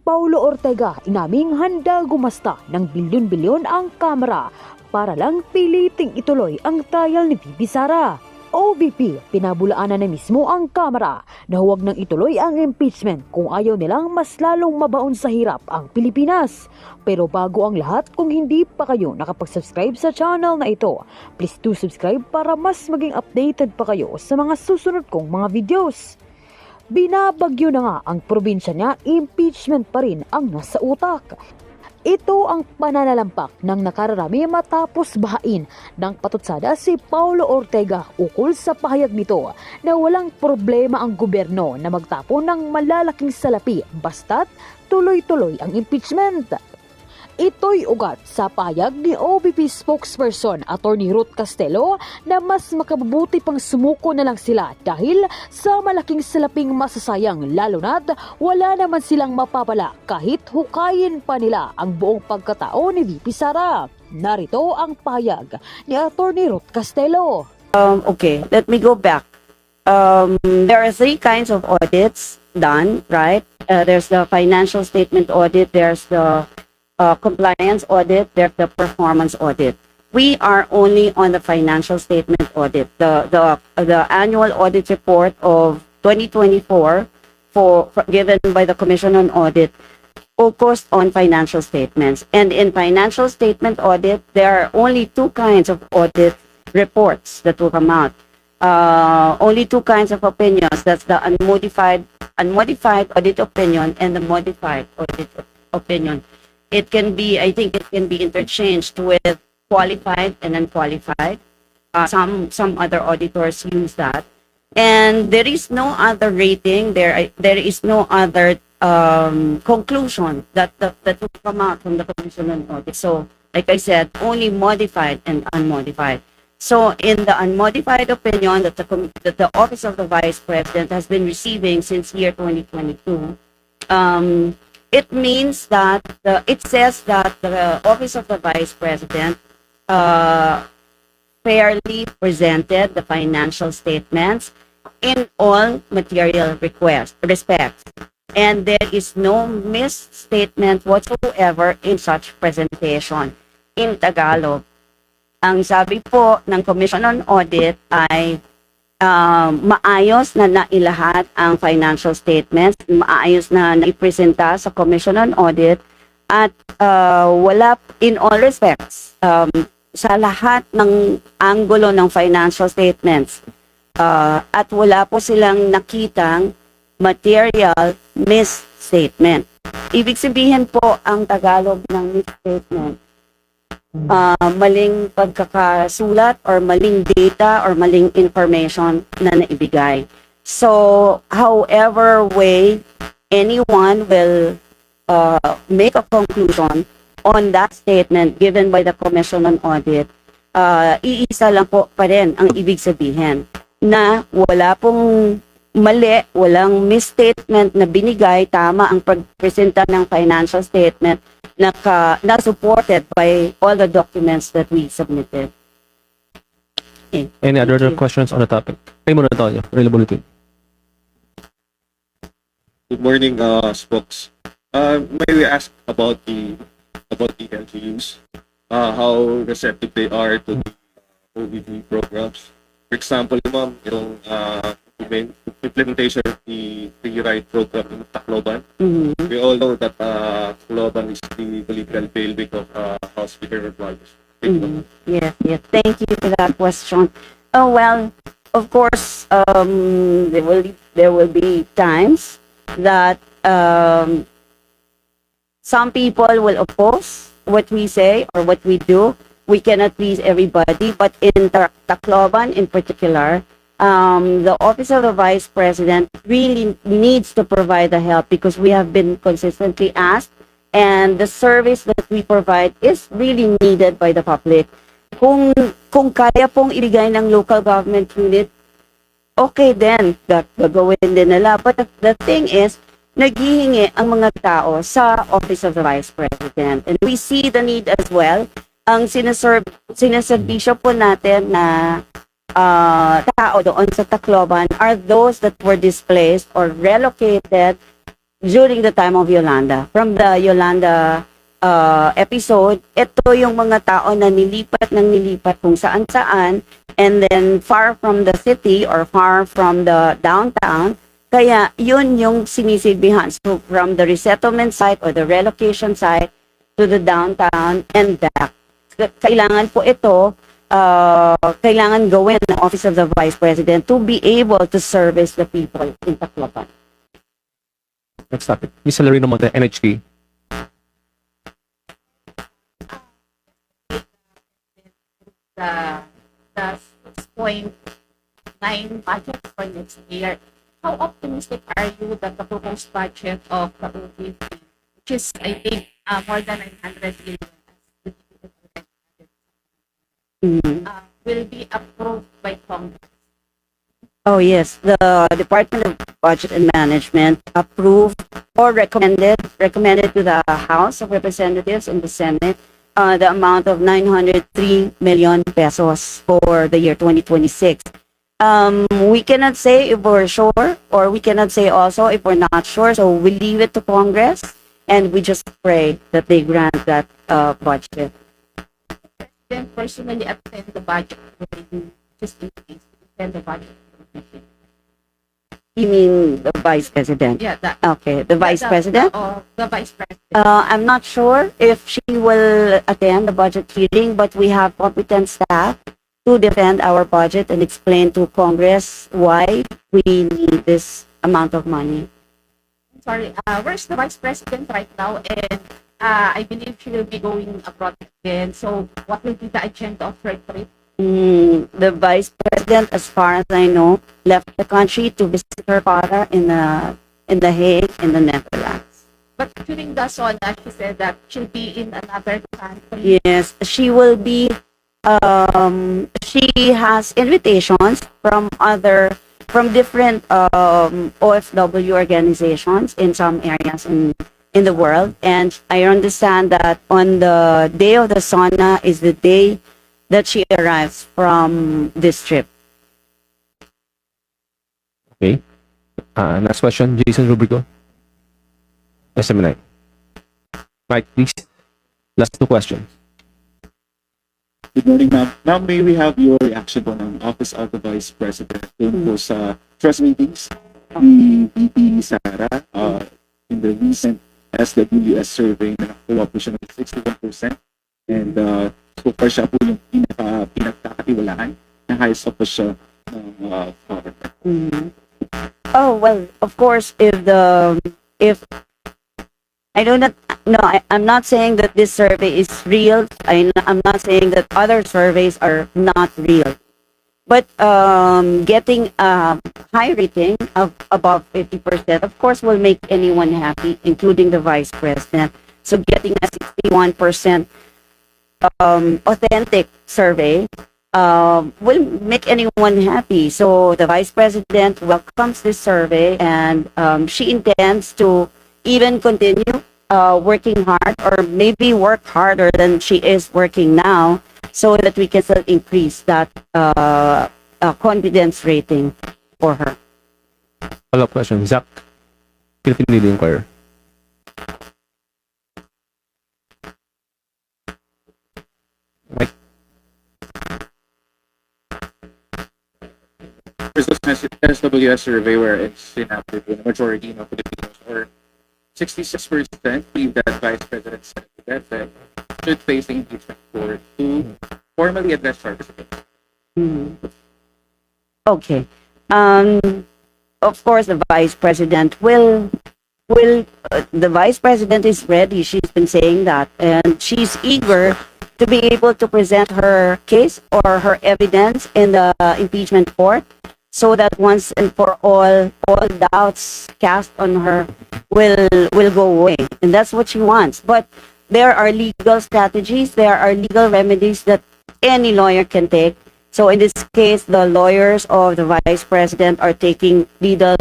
Paulo Ortega inaming handa gumasta ng bilyon-bilyon ang kamera para lang piliting ituloy ang trial ni VP Sara. OVP, pinabulaanan na mismo ang kamera na huwag nang ituloy ang impeachment kung ayaw nilang mas lalong mabaon sa hirap ang Pilipinas. Pero bago ang lahat, kung hindi pa kayo nakapag-subscribe sa channel na ito, please do subscribe para mas maging updated pa kayo sa mga susunod kong mga videos. Binabagyo na nga ang probinsya niya, impeachment pa rin ang nasa utak. Ito ang pananalampak ng nakararami matapos bahain ng patutsada si Paulo Ortega ukol sa pahayag nito na walang problema ang gobyerno na magtapon ng malalaking salapi basta't tuloy-tuloy ang impeachment. Ito'y ugat sa pahayag ni OVP spokesperson Atty. Ruth Castelo na mas makabubuti pang sumuko na lang sila dahil sa malaking salaping masasayang lalo na't wala naman silang mapapala kahit hukayin pa nila ang buong pagkatao ni VP Sara. Narito ang pahayag ni Atty. Ruth Castelo. Okay, let me go back. There are three kinds of audits done, right? There's the financial statement audit, there's the compliance audit, there's the performance audit. We are only on the financial statement audit. The annual audit report of 2024 given by the Commission on Audit focused on financial statements. And in financial statement audit, there are only two kinds of audit reports that will come out. Only two kinds of opinions. That's the unmodified audit opinion and the modified audit opinion. It can be, I think it can be interchanged with qualified and unqualified. Some other auditors use that. And there is no other rating, there is no other conclusion that will come out from the Commission on Audit. So, like I said, only modified and unmodified. So, in the unmodified opinion that the Office of the Vice President has been receiving since year 2022, it means that it says that the Office of the Vice President fairly presented the financial statements in all material respects. And there is no misstatement whatsoever in such presentation. In Tagalog, ang sabi po ng Commission on Audit ay maayos na nailahat ang financial statements, maayos na naipresenta sa Commission on Audit at wala in all respects sa lahat ng anggulo ng financial statements at wala po silang nakitang material misstatement. Ibig sabihin po ang Tagalog ng misstatement, maling pagkakasulat or maling data or maling information na naibigay. So, however way anyone will make a conclusion on that statement given by the Commission on Audit, iisa lang po pa rin ang ibig sabihin na wala pong mali, walang misstatement na binigay, tama ang pagpresenta ng financial statement na supported by all the documents that we submitted. Okay. Any other questions on the topic? Raymond Antonio, Relay Bulletin. Good morning, spokes. May we ask about the LGUs, how receptive they are to the OVP programs? For example, ma'am, yung implementation of the free ride program in Tacloban. We all know that Tacloban is the political bailiwick of House Speaker Rodriguez. Yes. Thank you for that question. Oh, well, of course, there will be times that some people will oppose what we say or what we do. We cannot please everybody, but in Tacloban in particular, the Office of the Vice President really needs to provide the help because we have been consistently asked, and the service that we provide is really needed by the public. Kung kaya pong ibigay ng local government unit, okay then, gagawin din nila. But the thing is, naghihingi ang mga tao sa Office of the Vice President. And we see the need as well. Ang sinaservisyo po natin na tao doon sa Tacloban are those that were displaced or relocated during the time of Yolanda. From the Yolanda episode, ito yung mga tao na nilipat ng nilipat kung saan-saan, and then far from the city or far from the downtown. Kaya yun yung sinisilbihan. So from the resettlement site or the relocation site to the downtown and back. Kailangan po ito, kailangan gawin ng Office of the Vice President to be able to service the people in Tacloban. Next topic. Ms. Celerino Monte, NHK. The 6.9 budget for next year. How optimistic are you that the proposed budget of the OVP, which is, I think, more than 900 billion, Mhm. will be approved by Congress? Oh yes, the Department of Budget and Management approved or recommended to the House of Representatives and the Senate the amount of 903 million pesos for the year 2026. We cannot say if we're sure, or we cannot say also if we're not sure, so we leave it to Congress and we just pray that they grant that budget. Then personally attend the budget hearing, just in case, attend the budget hearing. You mean the Vice President? Yeah, that. Okay, the Vice President? The Vice President. I'm not sure if she will attend the budget hearing, but we have competent staff to defend our budget and explain to Congress why we need this amount of money. Sorry, where's the Vice President right now? And I believe she will be going abroad again. So what will be the agenda of her trip? The Vice President, as far as I know, left the country to visit her father in The Hague, in the Netherlands. But during the SONA, she said that she'll be in another country. Yes, she will be. She has invitations from different OFW organizations in some areas in the world, and I understand that on the day of the SONA is the day that she arrives from this trip. Okay. Next question, Jason Rubrico. SMNI. Mike, please. Last two questions. Good morning, ma'am. Ma'am, may we have your reaction po ng Office of the Vice President dun po sa trust ratings ni VP Sara in the recent SWS survey na nakuha po siya ng 61%, and so far siya po yung pinagkakatiwalaan na highest up po siya ng foreign. Oh well, of course, if I do not, no, I'm not saying that this survey is real. I'm not saying that other surveys are not real. But getting a high rating of above 50%, of course, will make anyone happy, including the Vice President. So getting a 61% authentic survey will make anyone happy. So the Vice President welcomes this survey, and she intends to even continue working hard, or maybe work harder than she is working now, so that we can still increase that confidence rating for her. Follow-up question, Zach. Philippine Daily Inquirer. Mike. There's this SWS survey where it's sinabi po na majority ng Filipinos, or 66%, believe that Vice President Sara should face the impeachment court to formally address charges. Okay. Of course, the Vice President the Vice President is ready. She's been saying that, and she's eager to be able to present her case or her evidence in the impeachment court, so that once and for all doubts cast on her will go away. And that's what she wants. But there are legal strategies, there are legal remedies that any lawyer can take. So in this case, the lawyers of the Vice President are taking legal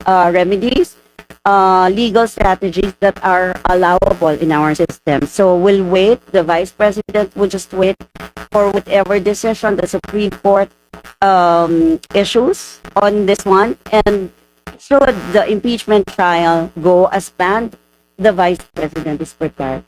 remedies, legal strategies that are allowable in our system. So we'll wait. The Vice President will just wait for whatever decision the Supreme Court issues on this one, and should the impeachment trial go as planned, the Vice President is prepared.